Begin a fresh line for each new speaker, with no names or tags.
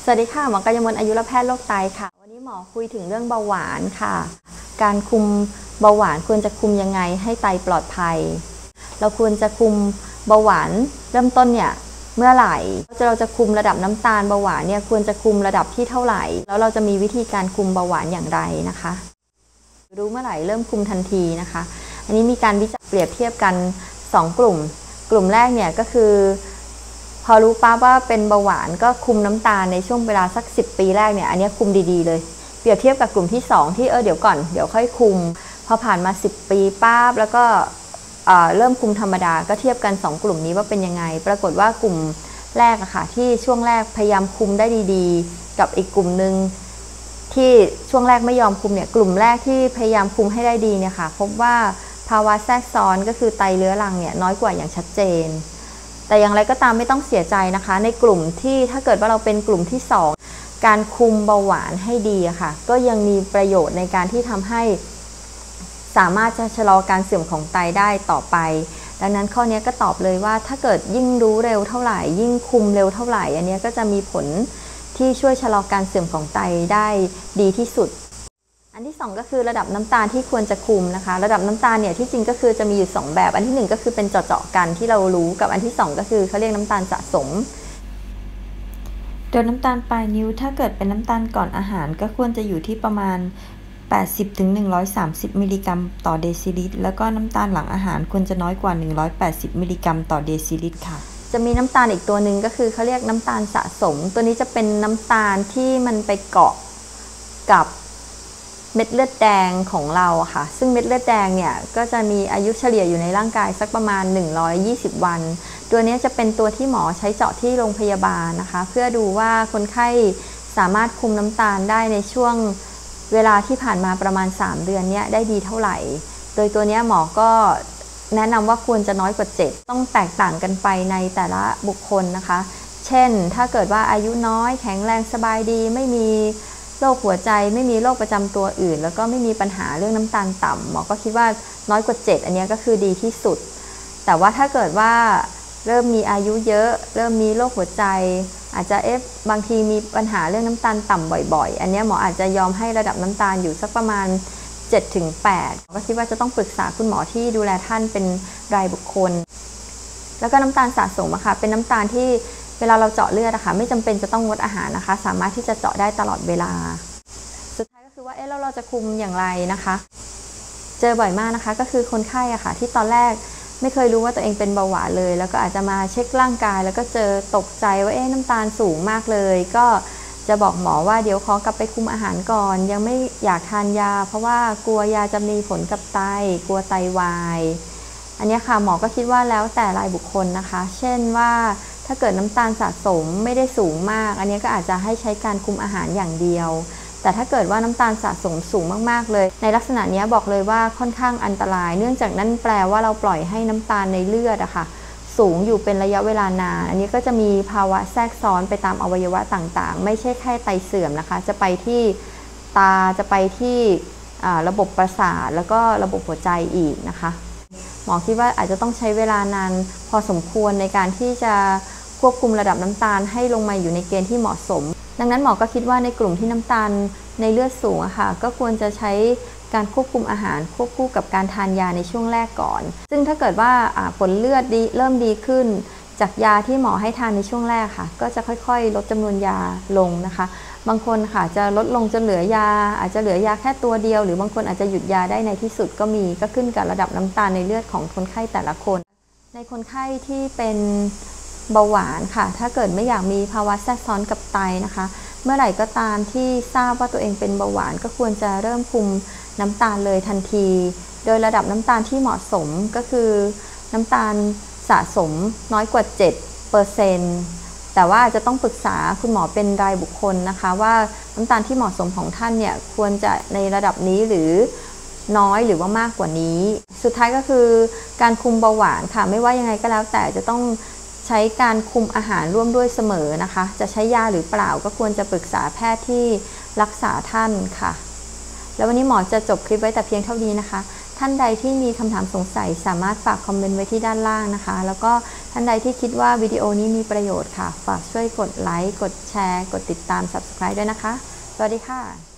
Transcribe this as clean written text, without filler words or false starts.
สวัสดีค่ะหมอกายมลอายุรแพทย์โรคไตค่ะวันนี้หมอคุยถึงเรื่องเบาหวานค่ะการคุมเบาหวานควรจะคุมยังไงให้ไตปลอดภัยเราควรจะคุมเบาหวานเริ่มต้นเนี่ยเมื่อไหร่เราจะคุมระดับน้ำตาลเบาหวานเนี่ยควรจะคุมระดับที่เท่าไหร่แล้วเราจะมีวิธีการคุมเบาหวานอย่างไรนะคะรู้เมื่อไหร่เริ่มคุมทันทีนะคะอันนี้มีการวิจัยเปรียบเทียบกัน2 กลุ่มแรกเนี่ยก็คือพอรู้ปั๊บว่าเป็นเบาหวานก็คุมน้ำตาลในช่วงเวลาสัก10 ปีแรกเนี่ยอันนี้คุมดีๆเลยเปรียบเทียบกับกลุ่มที่2ที่เดี๋ยวก่อนเดี๋ยวค่อยคุมพอผ่านมา10 ปีปั๊บแล้วก็เริ่มคุมธรรมดาก็เทียบกัน2 กลุ่มนี้ว่าเป็นยังไงปรากฏว่ากลุ่มแรกอะค่ะที่ช่วงแรกพยายามคุมได้ดีๆกับอีกกลุ่มหนึ่งที่ช่วงแรกไม่ยอมคุมเนี่ยกลุ่มแรกที่พยายามคุมให้ได้ดีเนี่ยค่ะพบว่าภาวะแทรกซ้อนก็คือไตเรื้อรังเนี่ยน้อยกว่าอย่างชัดเจนแต่อย่างไรก็ตามไม่ต้องเสียใจนะคะในกลุ่มที่ถ้าเกิดว่าเราเป็นกลุ่มที่2การคุมเบาหวานให้ดีอะค่ะก็ยังมีประโยชน์ในการที่ทำให้สามารถจะชะลอการเสื่อมของไตได้ต่อไปดังนั้นข้อนี้ก็ตอบเลยว่าถ้าเกิดยิ่งรู้เร็วเท่าไหร่ยิ่งคุมเร็วเท่าไหร่อันนี้ก็จะมีผลที่ช่วยชะลอการเสื่อมของไตได้ดีที่สุดอันที่2ก็คือระดับน้ำตาลที่ควรจะคุมนะคะระดับน้ำตาลเนี่ยที่จริงก็คือจะมีอยู่2แบบอันที่1ก็คือเป็นเจาะๆกันที่เรารู้กับอันที่2ก็คือเขาเรียกน้ำตาลสะสมโดยน้ำตาลปลายนิ้วถ้าเกิดเป็นน้ำตาลก่อนอาหารก็ควรจะอยู่ที่ประมาณ80-130 มิลลิกรัมต่อเดซิลิตรแล้วก็น้ำตาลหลังอาหารควรจะน้อยกว่า180 มิลลิกรัมต่อเดซิลิตรค่ะจะมีน้ำตาลอีกตัวหนึ่งก็คือเขาเรียกน้ำตาลสะสมตัวนี้จะเป็นน้ำตาลที่มันไปเกาะกับเม็ดเลือดแดงของเราค่ะซึ่งเม็ดเลือดแดงเนี่ยก็จะมีอายุเฉลี่ยอยู่ในร่างกายสักประมาณ120 วันตัวนี้จะเป็นตัวที่หมอใช้เจาะที่โรงพยาบาลนะคะเพื่อดูว่าคนไข้สามารถคุมน้ำตาลได้ในช่วงเวลาที่ผ่านมาประมาณ3 เดือนนี้ได้ดีเท่าไหร่โดยตัวนี้หมอก็แนะนำว่าควรจะน้อยกว่า7ต้องแตกต่างกันไปในแต่ละบุคคลนะคะเช่นถ้าเกิดว่าอายุน้อยแข็งแรงสบายดีไม่มีโรคหัวใจไม่มีโรคประจำตัวอื่นแล้วก็ไม่มีปัญหาเรื่องน้ำตาลต่ำหมอก็คิดว่าน้อยกว่า7อันนี้ก็คือดีที่สุดแต่ว่าถ้าเกิดว่าเริ่มมีอายุเยอะเริ่มมีโรคหัวใจอาจจะบางทีมีปัญหาเรื่องน้ำตาลต่ำบ่อยๆอันนี้หมออาจจะยอมให้ระดับน้ำตาลอยู่สักประมาณ7-8ก็คิดว่าจะต้องปรึกษาคุณหมอที่ดูแลท่านเป็นรายบุคคลแล้วก็น้ำตาลสะสมอะค่ะเป็นน้ำตาลที่เวลาเราเจาะเลือดนะคะไม่จำเป็นจะต้องงดอาหารนะคะสามารถที่จะเจาะได้ตลอดเวลาสุดท้ายก็คือว่าแล้วเราจะคุมอย่างไรนะคะเจอบ่อยมากนะคะก็คือคนไข้อะค่ะที่ตอนแรกไม่เคยรู้ว่าตัวเองเป็นเบาหวานเลยแล้วก็อาจจะมาเช็คร่างกายแล้วก็เจอตกใจว่าน้ำตาลสูงมากเลยก็จะบอกหมอว่าเดี๋ยวขอกลับไปคุมอาหารก่อนยังไม่อยากทานยาเพราะว่ากลัวยาจะมีผลกับไตกลัวไตวายอันนี้ค่ะหมอก็คิดว่าแล้วแต่รายบุคคลนะคะเช่นว่าถ้าเกิดน้ำตาลสะสมไม่ได้สูงมากอันนี้ก็อาจจะให้ใช้การคุมอาหารอย่างเดียวแต่ถ้าเกิดว่าน้ำตาลสะสมสูงมากๆเลยในลักษณะนี้บอกเลยว่าค่อนข้างอันตรายเนื่องจากนั้นแปลว่าเราปล่อยให้น้ำตาลในเลือดอะค่ะสูงอยู่เป็นระยะเวลานานอันนี้ก็จะมีภาวะแทรกซ้อนไปตามอวัยวะต่างๆไม่ใช่แค่ไตเสื่อมนะคะจะไปที่ตาจะไปที่ระบบประสาทแล้วก็ระบบหัวใจอีกนะคะหมอคิดว่าอาจจะต้องใช้เวลานานพอสมควรในการที่จะควบคุมระดับน้ำตาลให้ลงมาอยู่ในเกณฑ์ที่เหมาะสมดังนั้นหมอก็คิดว่าในกลุ่มที่น้ำตาลในเลือดสูงอะค่ะก็ควรจะใช้การควบคุมอาหารควบคู่กับการทานยาในช่วงแรกก่อนซึ่งถ้าเกิดว่าผลเลือดเริ่มดีขึ้นจากยาที่หมอให้ทานในช่วงแรกค่ะก็จะค่อยๆลดจำนวนยาลงนะคะบางคนค่ะจะลดลงจนเหลือยาอาจจะเหลือยาแค่ตัวเดียวหรือบางคนอาจจะหยุดยาได้ในที่สุดก็มีก็ขึ้นกับระดับน้ำตาลในเลือดของคนไข้แต่ละคนในคนไข้ที่เป็นเบาหวานค่ะถ้าเกิดไม่อยากมีภาวะแทรกซ้อนกับไตนะคะเมื่อไหร่ก็ตามที่ทราบว่าตัวเองเป็นเบาหวานก็ควรจะเริ่มคุมน้ำตาลเลยทันทีโดยระดับน้ำตาลที่เหมาะสมก็คือน้ำตาลสะสมน้อยกว่า7%แต่ว่าจะต้องปรึกษาคุณหมอเป็นรายบุคคลนะคะว่าน้ำตาลที่เหมาะสมของท่านเนี่ยควรจะในระดับนี้หรือน้อยหรือว่ามากกว่านี้สุดท้ายก็คือการคุมเบาหวานค่ะไม่ว่ายังไงก็แล้วแต่จะต้องใช้การคุมอาหารร่วมด้วยเสมอนะคะจะใช้ยาหรือเปล่าก็ควรจะปรึกษาแพทย์ที่รักษาท่านค่ะแล้ววันนี้หมอจะจบคลิปไว้แต่เพียงเท่านี้นะคะท่านใดที่มีคำถามสงสัยสามารถฝากคอมเมนต์ไว้ที่ด้านล่างนะคะแล้วก็ถ้า ท่านใดที่คิดว่าวิดีโอนี้มีประโยชน์ค่ะฝากช่วยกดไลค์กดแชร์กดติดตาม Subscribe ด้วยนะคะสวัสดีค่ะ